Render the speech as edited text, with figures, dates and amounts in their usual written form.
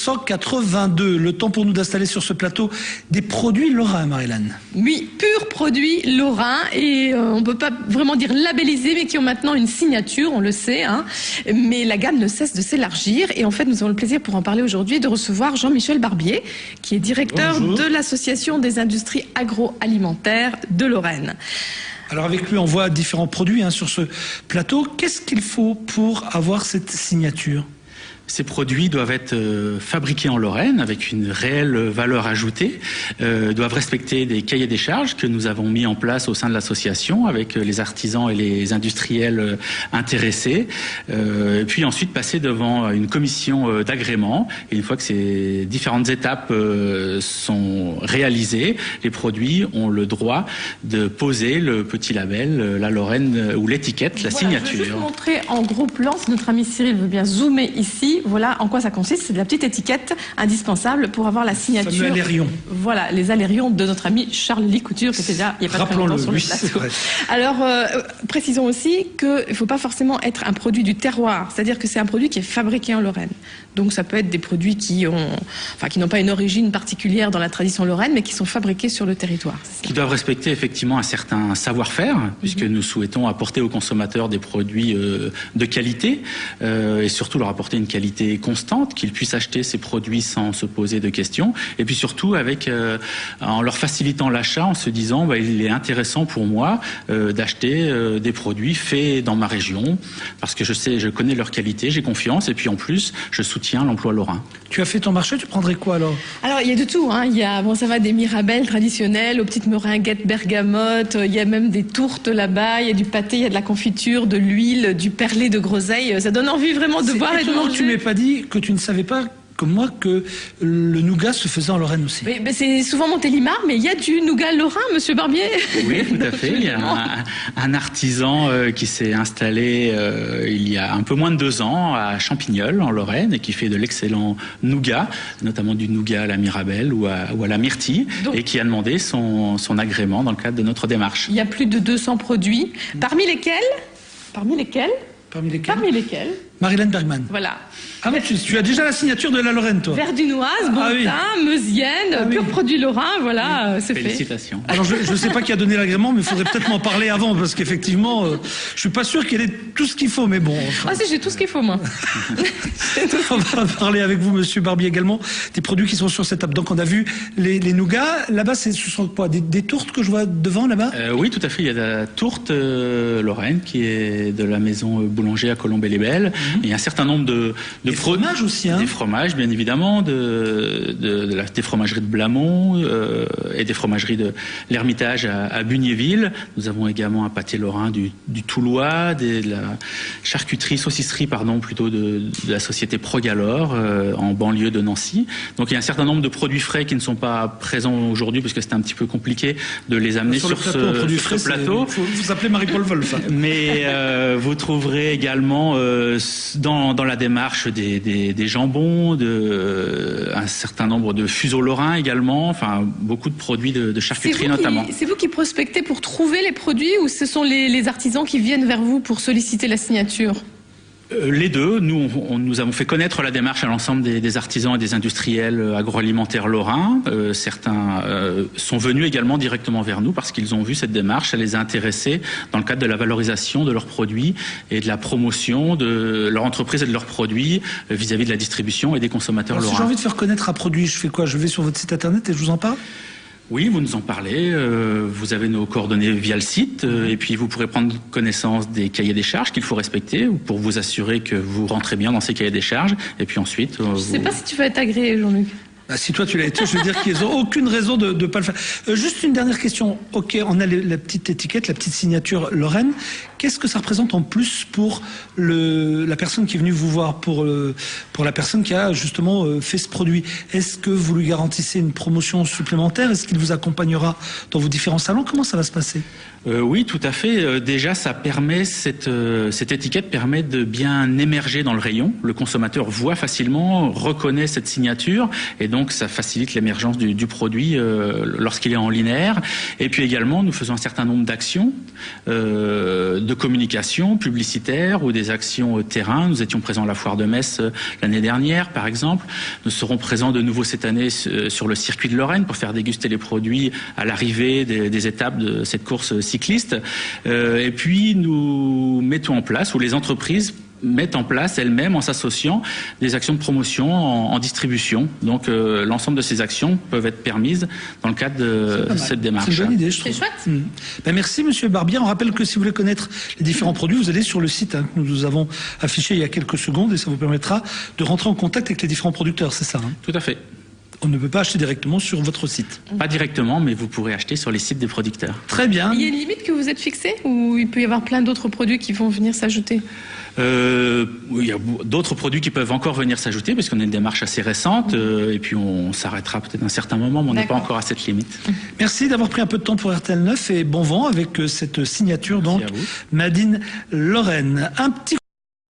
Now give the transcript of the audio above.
1982. Le temps pour nous d'installer sur ce plateau des produits lorrains, Marie-Laine. Oui, purs produits lorrains et on ne peut pas vraiment dire labellisés, mais qui ont maintenant une signature, on le sait. Mais la gamme ne cesse de s'élargir et en fait, nous avons le plaisir pour en parler aujourd'hui de recevoir Jean-Michel Barbier, qui est directeur de l'Association des industries agroalimentaires de Lorraine. Alors avec lui, on voit différents produits sur ce plateau. Qu'est-ce qu'il faut pour avoir cette signature ? Ces produits doivent être fabriqués en Lorraine avec une réelle valeur ajoutée, doivent respecter des cahiers des charges que nous avons mis en place au sein de l'association avec les artisans et les industriels intéressés, et puis ensuite passer devant une commission d'agrément. Et une fois que ces différentes étapes sont réalisées, les produits ont le droit de poser le petit label, la Lorraine ou l'étiquette, la signature. Je vais juste montrer en gros plan, si notre ami Cyril veut bien zoomer ici. Voilà en quoi ça consiste. C'est de la petite étiquette indispensable pour avoir la signature. Les alérions. Voilà, les alérions de notre ami Charles-Lie Couture, qui était là il n'y a pas très longtemps sur le plateau. Alors, précisons aussi qu'il ne faut pas forcément être un produit du terroir. C'est-à-dire que c'est un produit qui est fabriqué en Lorraine. Donc, ça peut être des produits qui n'ont pas une origine particulière dans la tradition lorraine, mais qui sont fabriqués sur le territoire. Qui doivent respecter effectivement un certain savoir-faire, puisque nous souhaitons apporter aux consommateurs des produits de qualité et surtout leur apporter une qualité constante, qu'ils puissent acheter ces produits sans se poser de questions, et puis surtout en leur facilitant l'achat, en se disant il est intéressant pour moi d'acheter des produits faits dans ma région, parce que je connais leur qualité, j'ai confiance, et puis en plus je soutiens l'emploi lorrain. Tu as fait ton marché, tu prendrais quoi alors ? Alors il y a de tout, il y a ça va des mirabelles traditionnelles aux petites meringuettes bergamote, il y a même des tourtes là-bas, il y a du pâté, il y a de la confiture, de l'huile, du perlé de groseille, ça donne envie vraiment de boire et de manger. Tu m'as pas dit que tu ne savais pas, comme moi, que le nougat se faisait en Lorraine aussi. Oui, c'est souvent Montélimar, mais il y a du nougat lorrain, monsieur Barbier. Oui, tout à fait. Il y a un artisan qui s'est installé il y a un peu moins de 2 ans à Champignol, en Lorraine, et qui fait de l'excellent nougat, notamment du nougat à la Mirabelle ou à la myrtille, et qui a demandé son agrément dans le cadre de notre démarche. Il y a plus de 200 produits, parmi lesquels Marie-Laine Bergman. Voilà. Ah mais tu as déjà la signature de la Lorraine, toi. Verdinoise, Bontin, Meusienne, pur produit lorrain, voilà, c'est fait. Félicitations. Alors je ne sais pas qui a donné l'agrément, mais il faudrait peut-être m'en parler avant, parce qu'effectivement, je suis pas sûr qu'elle ait tout ce qu'il faut, mais bon. Ah si, j'ai tout ce qu'il faut, moi. On va parler avec vous, monsieur Barbier, également, des produits qui sont sur cette table. Donc on a vu les nougats. Là-bas, ce sont quoi, des tourtes que je vois devant, là-bas ? Oui, tout à fait. Il y a la tourte Lorraine, qui est de la maison boulanger à Colombey-les-Belles. Il y a un certain nombre de fromages aussi, des fromages, bien évidemment, des fromageries de Blamont et des fromageries de l'Ermitage à Bugnéville. Nous avons également un pâté lorrain du Toulois, de la charcuterie, saucisserie, plutôt de la société Progalore en banlieue de Nancy. Donc il y a un certain nombre de produits frais qui ne sont pas présents aujourd'hui parce que c'était un petit peu compliqué de les amener sur ce plateau. Vous appelez Marie-Paul Wolf. Mais vous trouverez également dans la démarche des jambons, un certain nombre de fuseaux lorrains également, beaucoup de produits de charcuterie notamment. C'est vous qui prospectez pour trouver les produits ou ce sont les artisans qui viennent vers vous pour solliciter la signature ? Les deux. Nous avons fait connaître la démarche à l'ensemble des artisans et des industriels agroalimentaires lorrains. Certains sont venus également directement vers nous parce qu'ils ont vu cette démarche, ça les a intéressés dans le cadre de la valorisation de leurs produits et de la promotion de leur entreprise et de leurs produits vis-à-vis de la distribution et des consommateurs lorrains. Si j'ai envie de faire connaître un produit, je fais quoi ? Je vais sur votre site internet et je vous en parle ? Oui, vous nous en parlez, vous avez nos coordonnées via le site, et puis vous pourrez prendre connaissance des cahiers des charges qu'il faut respecter pour vous assurer que vous rentrez bien dans ces cahiers des charges, et puis ensuite... Je sais pas si tu vas être agréé, Jean-Luc. Si toi tu l'as été, je veux dire qu'ils n'ont aucune raison de ne pas le faire. Juste une dernière question. Ok, on a la petite étiquette, la petite signature Lorraine. Qu'est-ce que ça représente en plus pour la personne qui est venue vous voir, pour la personne qui a justement fait ce produit? Est-ce que vous lui garantissez une promotion supplémentaire? Est-ce qu'il vous accompagnera dans vos différents salons? Comment ça va se passer? Oui, tout à fait. Déjà, ça permet cette étiquette permet de bien émerger dans le rayon. Le consommateur voit facilement, reconnaît cette signature, et donc ça facilite l'émergence du produit lorsqu'il est en linéaire. Et puis également, nous faisons un certain nombre d'actions de communication publicitaire ou des actions terrain. Nous étions présents à la foire de Metz l'année dernière, par exemple. Nous serons présents de nouveau cette année sur le circuit de Lorraine pour faire déguster les produits à l'arrivée des étapes de cette course cycliste. Et puis nous mettons en place, ou les entreprises mettent en place elles-mêmes, en s'associant, des actions de promotion en distribution. Donc l'ensemble de ces actions peuvent être permises dans le cadre de cette démarche. C'est une bonne idée, je trouve. C'est chouette. Ben merci Monsieur Barbier. On rappelle que si vous voulez connaître les différents produits, vous allez sur le site que nous avons affiché il y a quelques secondes et ça vous permettra de rentrer en contact avec les différents producteurs, c'est ça Tout à fait. On ne peut pas acheter directement sur votre site. Pas directement, mais vous pourrez acheter sur les sites des producteurs. Très bien. Il y a une limite que vous êtes fixée ou il peut y avoir plein d'autres produits qui vont venir s'ajouter? Il y a d'autres produits qui peuvent encore venir s'ajouter parce qu'on a une démarche assez récente et puis on s'arrêtera peut-être à un certain moment, mais on n'est pas encore à cette limite. Merci d'avoir pris un peu de temps pour RTL 9 et bon vent avec cette signature donc Made in Lorraine. Un petit